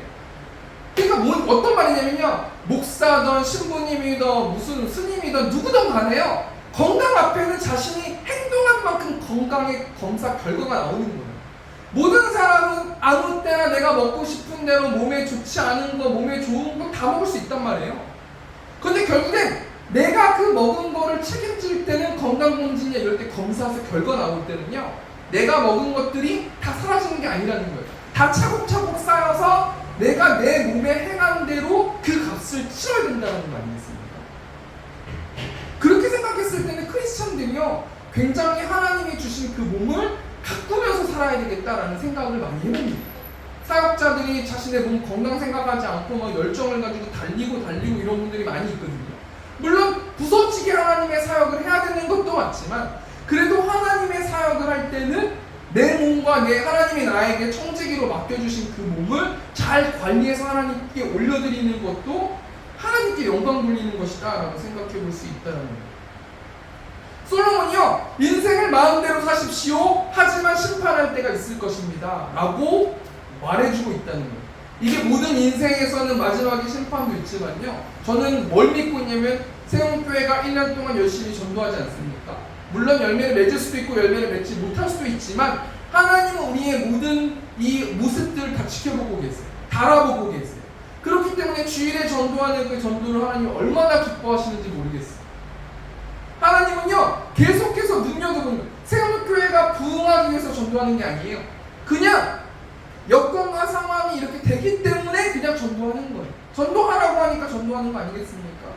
S1: 그러니까 어떤 말이냐면요, 목사든 신부님이든 무슨 스님이든 누구든 간에요, 건강 앞에는 자신이 행동한 만큼 건강의 검사 결과가 나오는 거예요. 모든 사람은 아무 때나 내가 먹고 싶은 대로 몸에 좋지 않은 거, 몸에 좋은 거 다 먹을 수 있단 말이에요. 근데 결국엔 내가 그 먹은 거를 책임질 때는, 건강검진이나 이럴 때 검사에서 결과 나올 때는요, 내가 먹은 것들이 다 사라지는 게 아니라는 거예요. 다 차곡차곡 쌓여서 내가 내 몸에 행한 대로 그 값을 치러야 된다는 거 아니겠습니까? 그렇게 생각했을 때는 크리스천들이요, 굉장히 하나님이 주신 그 몸을 가꾸면서 살아야 되겠다라는 생각을 많이 해봅니다. 사역자들이 자신의 몸 건강 생각하지 않고 막 열정을 가지고 달리고 이런 분들이 많이 있거든요. 물론 부서지게 하나님의 사역을 해야 되는 것도 맞지만, 그래도 하나님의 사역을 할 때는 내 몸과 내 하나님이 나에게 청지기로 맡겨주신 그 몸을 잘 관리해서 하나님께 올려드리는 것도 하나님께 영광 돌리는 것이다 라고 생각해 볼 수 있다는 거예요. 솔로몬이요, 인생을 마음대로 사십시오, 하지만 심판할 때가 있을 것입니다 라고 말해주고 있다는 거예요. 이게 모든 인생에서는 마지막에 심판도 있지만요, 저는 뭘 믿고 있냐면, 세움교회가 1년 동안 열심히 전도하지 않습니까? 물론 열매를 맺을 수도 있고 열매를 맺지 못할 수도 있지만, 하나님은 우리의 모든 이 모습들을 다 지켜보고 계세요. 달아보고 계세요. 그렇기 때문에 주일에 전도하는 그 전도를 하나님이 얼마나 기뻐하시는지 모르겠어요. 하나님은요, 계속해서 눈여겨보는 거예요. 세움교회가 부흥하기 위해서 전도하는 게 아니에요. 그냥 여건과 상황이 이렇게 되기 때문에 그냥 전도하는 거예요. 전도하라고 하니까 전도하는 거 아니겠습니까?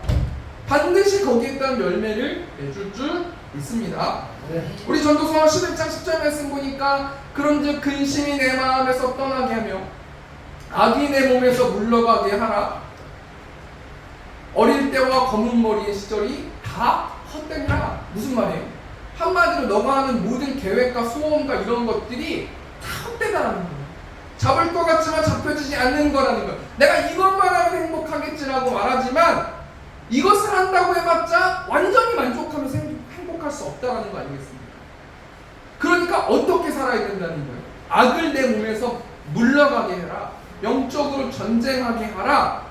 S1: 반드시 거기에 따른 열매를 내줄 줄 있습니다. 네. 우리 전도서 11장 10절 말씀 보니까, 그런즉 근심이 내 마음에서 떠나게 하며 악이 내 몸에서 물러가게 하라. 어릴 때와 검은 머리의 시절이 다 헛되니라. 무슨 말이에요? 한마디로 너가 하는 모든 계획과 소원과 이런 것들이 다 헛되다라는 거예요. 잡을 것 같지만 잡혀지지 않는 거라는 거예요. 내가 이것만 하면 행복하겠지라고 말하지만, 이것을 한다고 해봤자 완전히 만족하면서 행복할 수 없다는 거 아니겠습니까? 그러니까 어떻게 살아야 된다는 거예요? 악을 내 몸에서 물러가게 해라. 영적으로 전쟁하게 하라.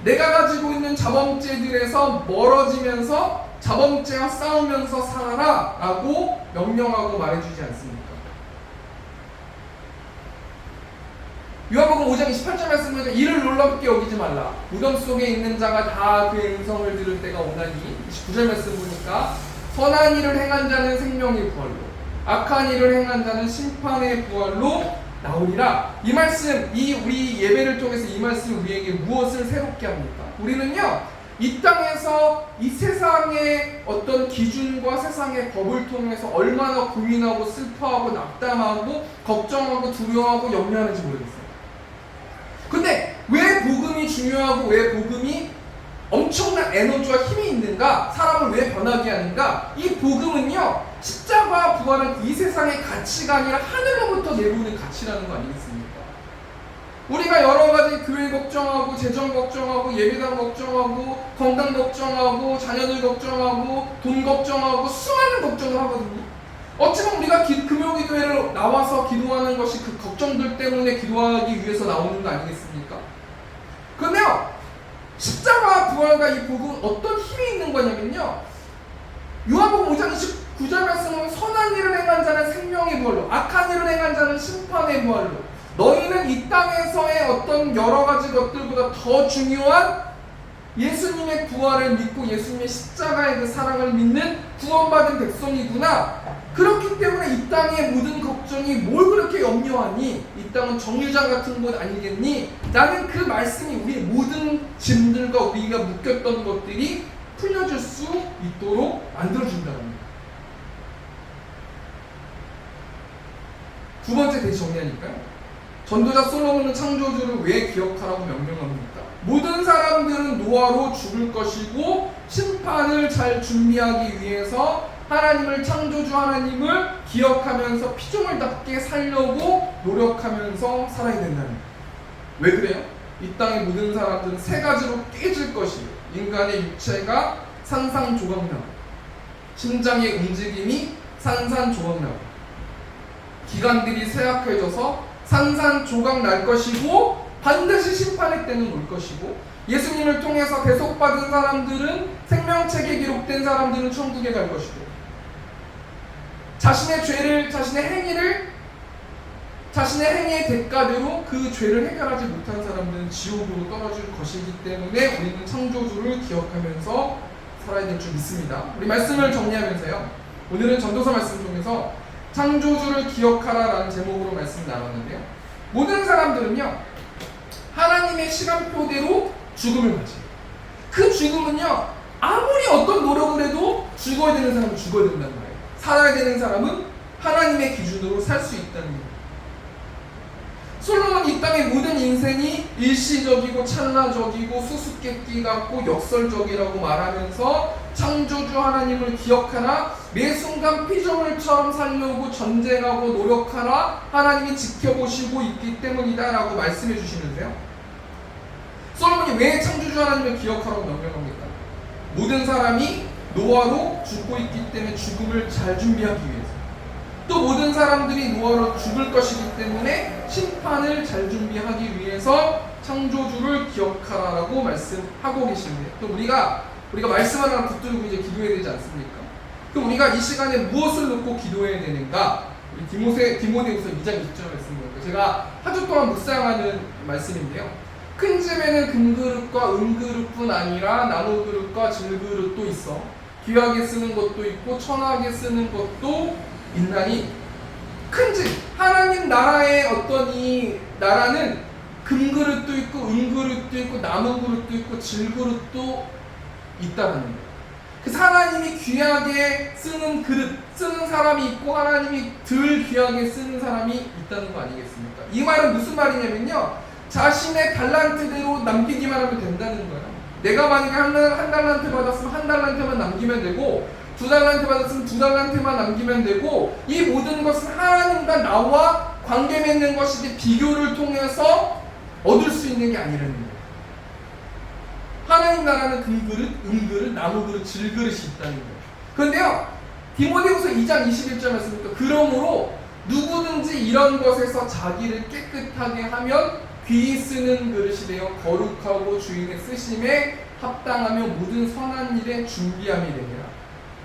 S1: 내가 가지고 있는 자범죄들에서 멀어지면서 자범죄와 싸우면서 살아라 라고 명령하고 말해주지 않습니까? 요한복음 5장 28절 말씀 보니까 이를 놀랍게 여기지 말라. 무덤 속에 있는 자가 다 그의 음성을 들을 때가 오나니. 29절 말씀 보니까 선한 일을 행한 자는 생명의 부활로, 악한 일을 행한 자는 심판의 부활로 나오리라. 이 말씀, 우리 예배를 통해서 이 말씀이 우리에게 무엇을 새롭게 합니까? 우리는요, 이 땅에서 이 세상의 어떤 기준과 세상의 법을 통해서 얼마나 고민하고 슬퍼하고 낙담하고 걱정하고 두려워하고 염려하는지 모르겠어요. 근데 왜 복음이 중요하고 왜 복음이 엄청난 에너지와 힘이 있는가? 사람을 왜 변하게 하는가? 이 복음은요, 십자가와 부활은 이 세상의 가치가 아니라 하늘로부터 내려오는 가치라는 거 아니겠습니까? 우리가 여러 가지 교회 걱정하고 재정 걱정하고 예배당 걱정하고 건강 걱정하고 자녀들 걱정하고 돈 걱정하고 수많은 걱정을 하거든요. 어찌보면 우리가 금요기도회를 나와서 기도하는 것이 그 걱정들 때문에 기도하기 위해서 나오는 거 아니겠습니까? 그런데요, 십자가와 부활과 이 복음은 어떤 힘이 있는 거냐면요, 요한복음 5장 29절 말씀은 선한 일을 행한 자는 생명의 부활로, 악한 일을 행한 자는 심판의 부활로, 너희는 이 땅에서의 어떤 여러 가지 것들보다 더 중요한 예수님의 부활을 믿고 예수님의 십자가의 그 사랑을 믿는 구원받은 백성이구나. 그렇기 때문에 이 땅의 모든 걱정이 뭘 그렇게 염려하니? 이 땅은 정류장 같은 곳 아니겠니? 라는 그 말씀이 우리의 모든 짐들과 우리가 묶였던 것들이 풀려질 수 있도록 만들어준다는 거예요. 두 번째 대시 정리하니까요, 전도자 솔로몬은 창조주를 왜 기억하라고 명령합니까? 모든 사람들은 노아로 죽을 것이고 심판을 잘 준비하기 위해서 하나님을 창조주 하나님을 기억하면서 피조물답게 살려고 노력하면서 살아야 된다는 거예요. 왜 그래요? 이 땅에 묻은 사람들은 세 가지로 깨질 것이에요. 인간의 육체가 산산조각나고, 심장의 움직임이 산산조각나고, 기관들이 쇠약해져서 산산조각 날 것이고, 반드시 심판의 때는 올 것이고, 예수님을 통해서 대속받은 사람들은, 생명책에 기록된 사람들은 천국에 갈 것이고, 자신의 죄를, 자신의 행위의 대가대로 그 죄를 해결하지 못한 사람들은 지옥으로 떨어질 것이기 때문에 우리는 창조주를 기억하면서 살아야 될 줄 믿습니다. 우리 말씀을 정리하면서요, 오늘은 전도서 말씀 통해서 창조주를 기억하라라는 제목으로 말씀 나눴는데요, 모든 사람들은요 하나님의 시간표대로 죽음을 맞이해요. 그 죽음은요 아무리 어떤 노력을 해도 죽어야 되는 사람은 죽어야 된다는 거예요. 살아야 되는 사람은 하나님의 기준으로 살 수 있다는 거예요. 솔로몬 이 땅의 모든 인생이 일시적이고 찰나적이고 수수께끼 같고 역설적이라고 말하면서 창조주 하나님을 기억하라, 매 순간 피조물처럼 살려고 전쟁하고 노력하라, 하나님이 지켜보시고 있기 때문이다 라고 말씀해 주시는데요, 솔로몬이 왜 창조주 하나님을 기억하라고 명령합니까? 모든 사람이 노아로 죽고 있기 때문에 죽음을 잘 준비하기 위해서, 또 모든 사람들이 노아로 죽을 것이기 때문에 심판을 잘 준비하기 위해서 창조주를 기억하라고 말씀하고 계십니다. 또 우리가 말씀 하나 붙들고 이제 기도해야 되지 않습니까? 그럼 우리가 이 시간에 무엇을 놓고 기도해야 되는가? 우리 디모데후서 2장 20절 말씀입니다. 제가 한 주 동안 묵상하는 말씀인데요, 큰 집에는 금그릇과 은그릇뿐 아니라 나노그릇과 질그릇도 있어 귀하게 쓰는 것도 있고 천하게 쓰는 것도 있나니, 큰 집, 하나님 나라의 어떤 이 나라는 금그릇도 있고 은그릇도 있고 나무그릇도 있고 질그릇도 있다는 거예요. 그래서 하나님이 귀하게 쓰는 그릇, 쓰는 사람이 있고 하나님이 덜 귀하게 쓰는 사람이 있다는 거 아니겠습니까? 이 말은 무슨 말이냐면요, 자신의 달란트대로 남기기만 하면 된다는 거예요. 내가 만약에 한 달란트 받았으면 한 달란트만 남기면 되고, 2달란트 받았으면 2달란트만 남기면 되고, 이 모든 것은 하나님과 나와 관계 맺는 것이지 비교를 통해서 얻을 수 있는 게 아니라는 거예요. 하나님 나라는 금그릇, 은그릇, 나무그릇, 질그릇이 있다는 거예요. 그런데요, 디모데후서 2장 21절 말씀입니다. 그러므로 누구든지 이런 것에서 자기를 깨끗하게 하면 귀히 쓰는 그릇이 되어 거룩하고 주인의 쓰심에 합당하며 모든 선한 일에 준비함이 되리라.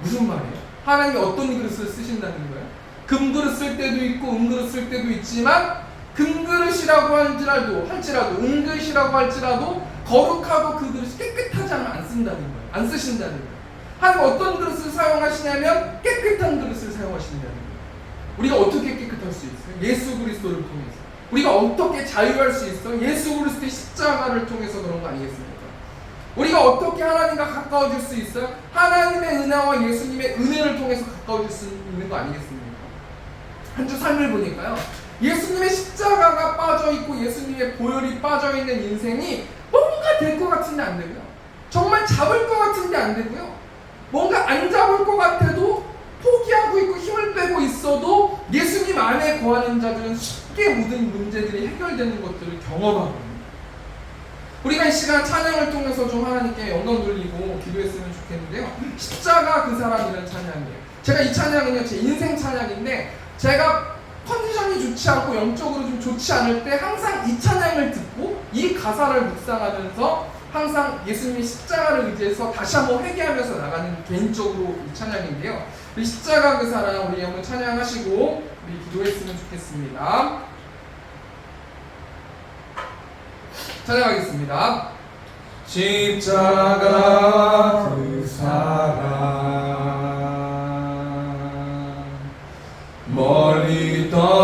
S1: 무슨 말이에요? 하나님이 어떤 그릇을 쓰신다는 거예요? 금그릇 쓸 때도 있고 은그릇 쓸 때도 있지만, 금그릇이라고 할지라도 은그릇이라고 할지라도 거룩하고 그 그릇이 깨끗하지 않으면 안 쓴다는 거예요. 안 쓰신다는 거예요. 하나님 어떤 그릇을 사용하시냐면 깨끗한 그릇을 사용하신다는 거예요. 우리가 어떻게 깨끗할 수 있어요? 예수 그리스도를 통해서. 우리가 어떻게 자유할 수 있어요? 예수 그리스도의 십자가를 통해서 그런 거 아니겠습니까? 우리가 어떻게 하나님과 가까워질 수 있어요? 하나님의 은혜와 예수님의 은혜를 통해서 가까워질 수 있는 거 아니겠습니까? 한 주 삶을 보니까요, 예수님의 십자가가 빠져있고 예수님의 보혈이 빠져있는 인생이 뭔가 될 것 같은데 안 되고요, 정말 잡을 것 같은데 안 되고요, 뭔가 안 잡을 것 같아도 포기하고 있고 힘을 빼고 있어도 예수님 안에 거하는 자들은 쉽게 모든 문제들이 해결되는 것들을 경험하거든요. 우리가 이 시간 찬양을 통해서 좀 하나님께 영광 돌리고 기도했으면 좋겠는데요, 십자가 그 사람이라는 찬양이에요. 제가 이 찬양은요 제 인생 찬양인데, 제가 컨디션이 좋지 않고 영적으로 좀 좋지 않을 때 항상 이 찬양을 듣고 이 가사를 묵상하면서 항상 예수님의 십자가를 의지해서 다시 한번 회개하면서 나가는 개인적으로 이 찬양인데요, 우리 십자가 그 사람 우리 한번 찬양하시고 우리 기도했으면 좋겠습니다. 찬양하겠습니다. 십자가 그 사람 멀리 떠나서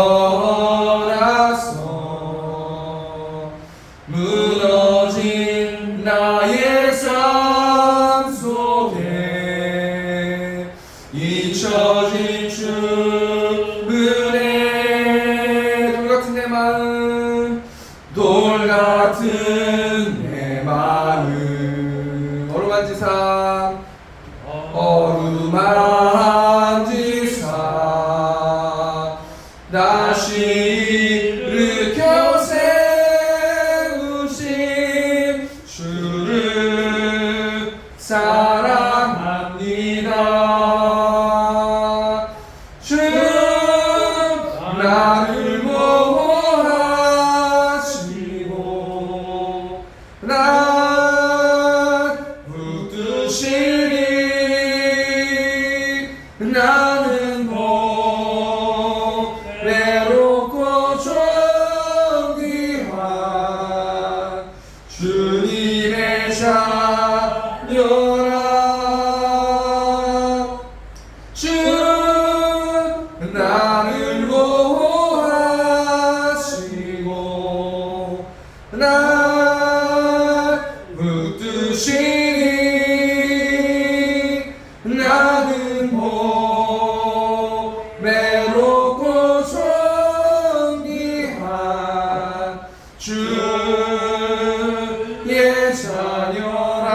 S1: 무너진 나의 삶 속에 잊혀진 주문에 돌같은 내 마음, 돌같은 내 마음, 어루만지 삶 어루만 사랑합니다. 주 나를 보호하시고 난 붙드시니 나는 외롭고 존귀한 주님의 자녀라. 주 나를 보호하시고 날 붙드시니 나는 외롭고 존귀한 주의 자녀라.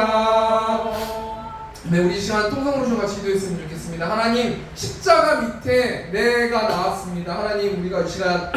S1: 네, 우리 이 시간 통성으로 좀 같이 기도했으면 좋겠습니다. 하나님, 십자가 밑에 내가 나왔습니다. 하나님, 우리가 이 시간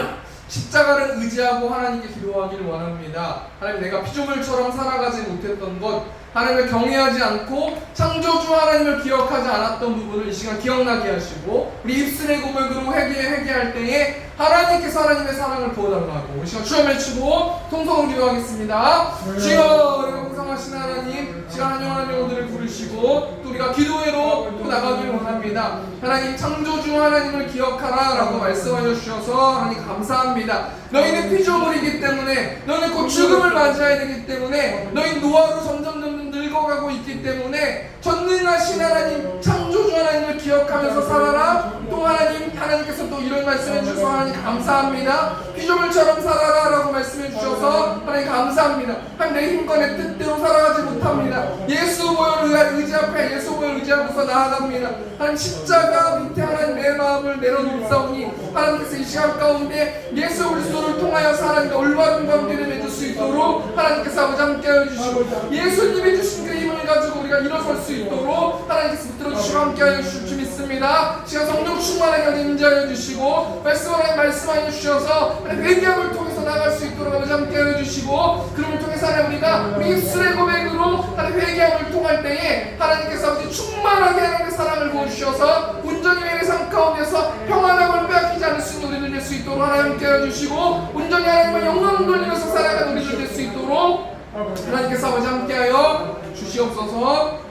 S1: 십자가를 의지하고 하나님께 기도하기를 원합니다. 하나님, 내가 피조물처럼 살아가지 못했던 것, 하나님을 경외하지 않고 창조주 하나님을 기억하지 않았던 부분을 이 시간 기억나게 하시고, 우리 입술의 고백으로 회개할 때에 하나님께서 하나님의 사랑을 부어달라고 우리 시간 주여 외치고 통성으로 기도하겠습니다. 주여, 우리가 공성하신 하나님, 시간 하나님의 오늘을 부르시고 또 우리가 기도회로 또 나가기를 원합니다. 하나님, 창조주 하나님을 기억하라 라고 말씀하여 주셔서 하나님 감사합니다. 너희는 피조물이기 때문에, 너희는 곧 죽음을 맞이해야 되기 때문에, 너희 노화로 점점 늙어가고 있기 때문에 전능하신 하나님, 창조주 하나님을 기억하면서 살아라. 또 하나님께서 또 이런 말씀해 주셔서 하나님 감사합니다. 피조물처럼 살아라 라고 말씀해 주셔서 하나님 감사합니다. 하나님, 내 힘과 내 뜻대로 살아가지 못합니다. 예수 보혈 의지 앞에 예수 보혈 의지하고서 나아갑니다. 하나님, 십자가 밑에 하나님 내 마음을 내려놓사오니 하나님께서 이 시간 가운데 예수 그리스도를 통하여서 하나님과 올바른 관계를 맺을 수 있도록 하나님께서 아버지 함께하여 주시고, 예수님이 주신 그 힘을 가지고 우리가 일어설 수 있도록 하나님께서 붙들어 주시고 함께하여 주실 줄 믿습니다. 시간 성령 충만하게 임재하여 주시고 말씀하여 주셔서 회개함을 통해서 나갈 수 있도록 아버지 함께하여 주시고, 그를 통해서 하나님 우리가 입술의 고백으로 하나님 회개함을 통할 때에 하나님께서 아버지 충만하게 하나님의 사랑을 부어주셔서 온전히 회개 삶 가운데서 평안함을 빼앗기지 않을 수 있는 우리들 될 수 있도록 하나님 함께하여 주시고, 온전히 하나님의 영광을 돌리면서 살아가는 우리들 될 수 있도록 하나님께서 아버지 함께하여 주시옵소서.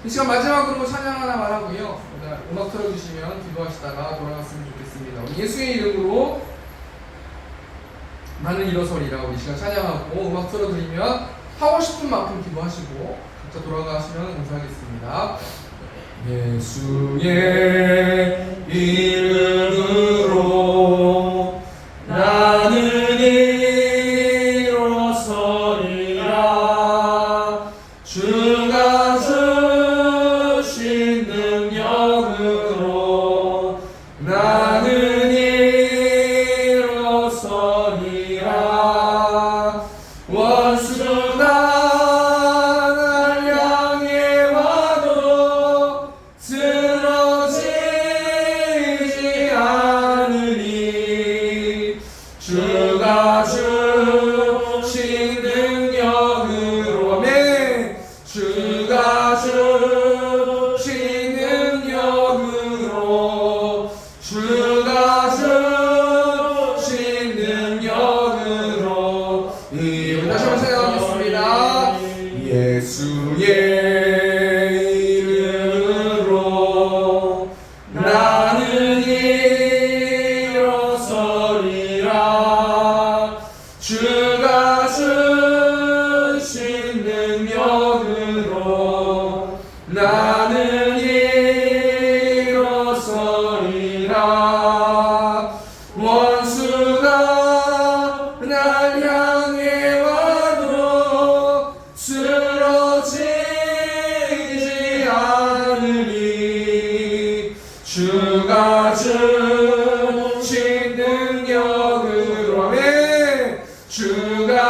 S1: 이 시간 마지막으로 찬양 하나 말하고요, 음악 틀어주시면 기도하시다가 돌아갔으면 좋겠습니다. 우리 예수의 이름으로 나는 일어서리라 우리 시간 찬양하고 음악 틀어드리면 하고 싶은 만큼 기도하시고 각자 돌아가시면 감사하겠습니다. 예수의 이름으로 나는 일어서리라. 주가 주신 능력으로 나는 일어서리라. 원수가 날 향해 와도 쓰러지지 않으니 주가 주신 능력으로, 아멘. 주가 주신 능력으로, 주가 주신 능력으로. 우리 다시 한번 생각하겠습니다. 예수의 이름으로 나는 일어서리라. 주가 주신 능력으로 나는 일어서리라. 원수가 날 향해 와도 쓰러지지 않으니 주가 주신 능력으로, 아멘. 주가